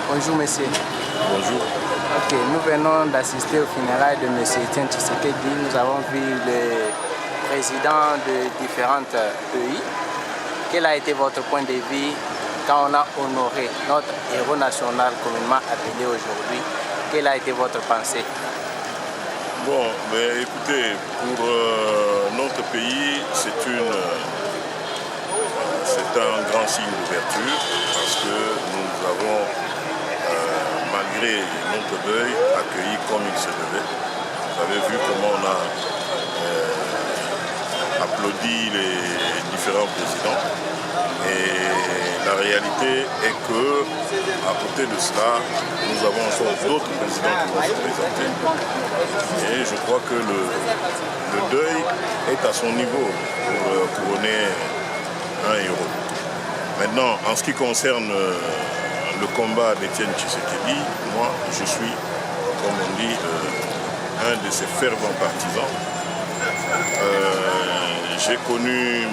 Bonjour monsieur. Bonjour. Ok, nous venons d'assister au funérailles de M. Etienne Tshisekedi. Nous avons vu les présidents de différents pays. Quel a été votre point de vue quand on a honoré notre héros national communément appelé aujourd'hui? Quelle a été votre pensée? Bon, mais écoutez, pour notre pays, c'est un grand signe d'ouverture parce que nous avons, malgré notre deuil, accueilli comme il se devait. Vous avez vu comment on a applaudi les différents présidents. Et la réalité est que, à côté de cela, nous avons encore d'autres présidents qui vont se présenter. Et je crois que le deuil est à son niveau pour couronner un héros. Maintenant, en ce qui concerne le combat d'Etienne Tshisekedi, moi, je suis, comme on dit, un de ses fervents partisans. J'ai connu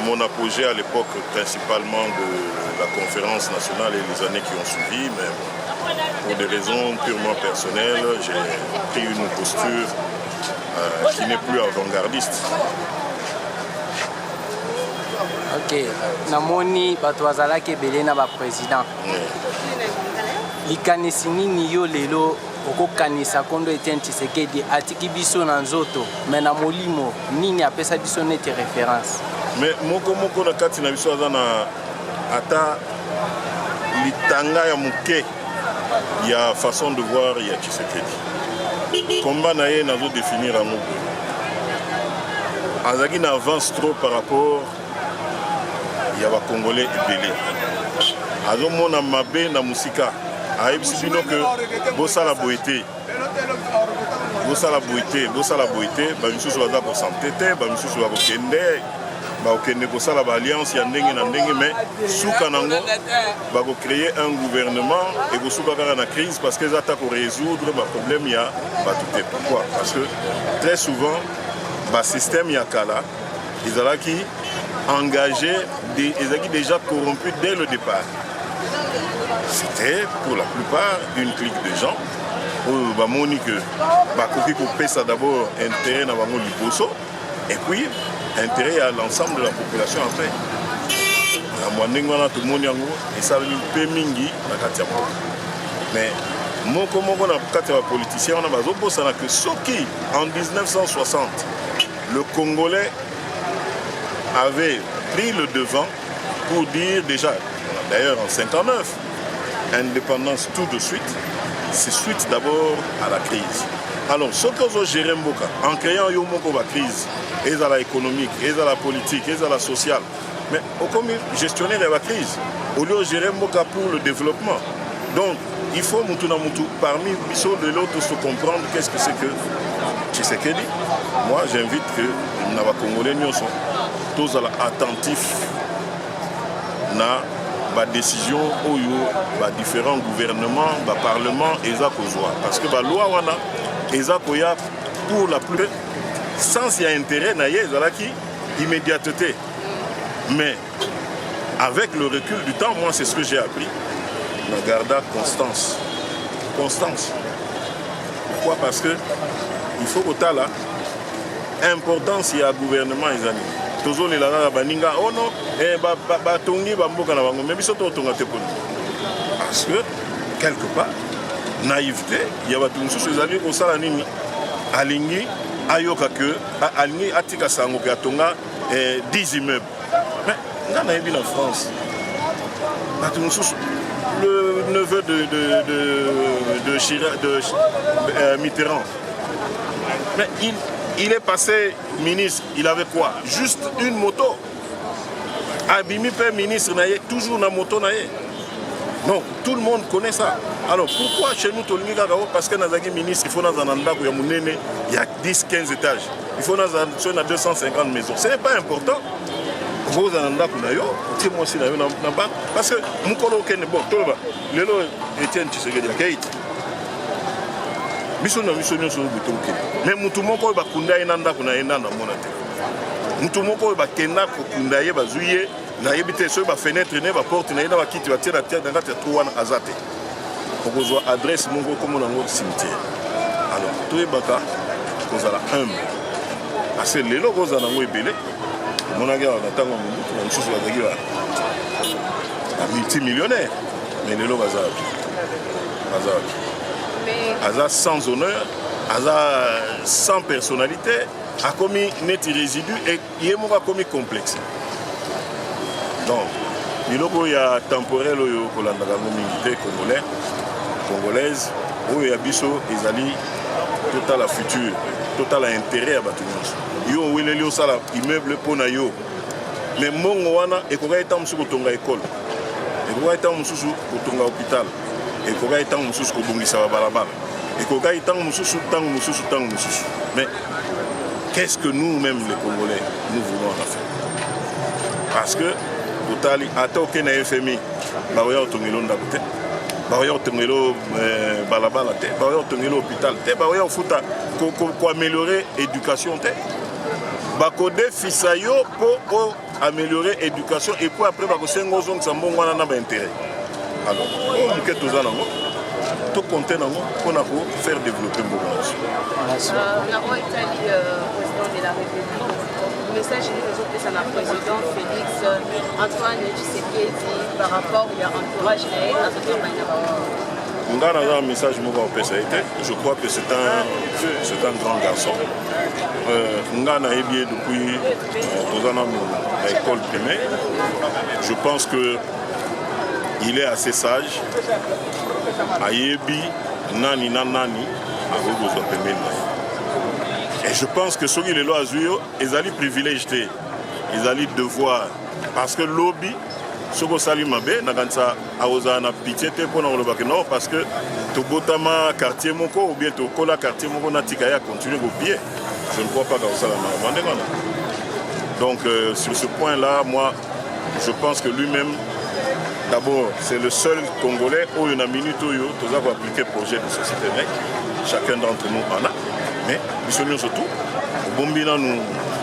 mon apogée à l'époque principalement de la conférence nationale et les années qui ont suivi, mais pour des raisons purement personnelles, j'ai pris une posture qui n'est plus avant-gardiste. Ok, namoni bato bazalaki ebele na ba président. Likanisi nini yo lelo okokanisa kondo Etienne Tshisekedi atiki biso na nzoto mais na molimo nini apesa biso neti référence? Mais moko na kati na biso aza na ata litanga ya muke ya façon de voir ya Tshisekedi. Combat na ye nazo définir en moko. Azaki na avance trop par rapport ya ba Congolais ebele. Azo mona mabe na musika. Ayebisi bino que bosala boité. Bosala boité, ba misusu baza ko santete, ba misusu ba ko kende. Bakende kosala ba alliance ya ndenge na ndenge, mais suka nango bako créer un gouvernement et ko suka kaka na crise parce que ça ko résoudre ba problème ya batute. Pourquoi? Parce que très souvent ba système ya kala izalaki engagé ils étaient déjà corrompus dès le départ. C'était pour la plupart une clique de gens où bamoni que bakoki ko pesa d'abord intérêt na bango liboso et puis intérêt à l'ensemble de la population après. Et ça veut mingi na kati ya moko. Mais moko na kati ya politicien on a bazobosana que soki en 1960 le Congolais avait pris le devant pour dire déjà, d'ailleurs en 59, indépendance tout de suite, c'est suite d'abord à la crise. Alors, ce que vous gérez en créant une crise, et à la économique, et à la politique, et à la sociale, mais comme gestionnaire de la crise, au lieu de gérer pour le développement. Donc, il faut parmi de l'autre se comprendre qu'est-ce que c'est que Tshisekedi. Moi, j'invite que les Congolais sont tous attentifs à la décision où les différents gouvernements, le Parlement, et parce que la loi pour la plus sans y a intérêt, il y a immédiateté. Mais avec le recul du temps, moi c'est ce que j'ai appris. On garda constance. Constance. Pourquoi? Parce que il faut que là, importance il y a gouvernement les amis. Toujours les lala baninga oh non batongi bamboka na bango mais biso to tonga te poni. Parce que quelque part naïveté, il y a bato mususu ezali kosala nini alingi ayoka que alingi atika sango pe atonga 10 immeubles. Mais nga na yebi na France. Bato mususu le neveu de Mitterrand. Mais il est passé ministre, il avait quoi? Juste une moto. Abimi Père ministre, toujours une moto. Donc tout le monde connaît ça. Alors pourquoi chez nous, parce que nous avons ministre, il faut il y a 10-15 étages. Il faut 250 maisons. Ce n'est pas important. Parce que Etienne Tshisekedi mais mutu moko bakunda ina ndako na enda na mona te mutu moko bakenda kokunda ye bazuye nayebi te soki bafenêtre ne baporte na ye na bakiti batie na kati ya tro wana aza te okozwa adresse moko komona yango cimetière. Alors toyebaka kozala humble parce que lelo kozala nango ebele omonaki awa na ntango ya mobutu na mosusu bazalaki multimillionnaire mais lelo baza wapi aza sans honneur aza sans personnalité akomi neti résidu et ye moko akomi complexe. Donc biloko ya temporel oyo kolandaka yango mingi te congolaise oyo ya biso ezali totala futur totala intérêt ya bato nyonso yo oweleli osala immeuble mpo na yo mais mbongo wana ekokaki ntango mosusu kotonga ekole ekokaki ntango mosusu kotonga hôpital ekokaki ntango mosusu kobongisa babalabala ekokaki ntango mosusu mais qu'est-ce que nous-mêmes les Congolais nous voulons en faire? Parce que totali ata oke na FMI baoya otongelo ndako te baoya otongelo balabala te baoya otongelo hôpital te baoya ofuta koaméliorer éducation te bakodefisa yo mpo améliorer éducation et puis après bakosenga ozongisa mbongo wana na baintérêt. Alors oyo moke toza nango tokonte nango mpona kofaire développer mbongo na biso. Nango etali président de la République message ezopesa na président Félix Antoine Tshisekedi par rapport ya entourage na ye nazokamai na bango. Nga naza message moko apesa ye te. Je crois que c'est un grand garçon. Nga nayebi ye depuis toza na école primaire. Je pense que il est assez sage. Ayebi nani na nani akokozwa pembeni na ye. Et je pense que ceux qui les lois azouyo, ils allaient privilégier, ils allaient devoir. Parce que lobby, ce que Salim Mabe, n'a na pitié pour nous non parce que tout botama quartier moko ou bien tout cola quartier moko na tikaya continue au pied. Je ne crois pas dans ça là. Donc sur ce point-là, moi, je pense que lui-même, d'abord, c'est le seul Congolais où il y a une minute où il a appliqué le projet de société mec. Chacun d'entre nous en a. Mais nous surtout, bombina nous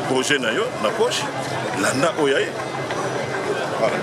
projet na yo na poche, landa oyaye. Voilà.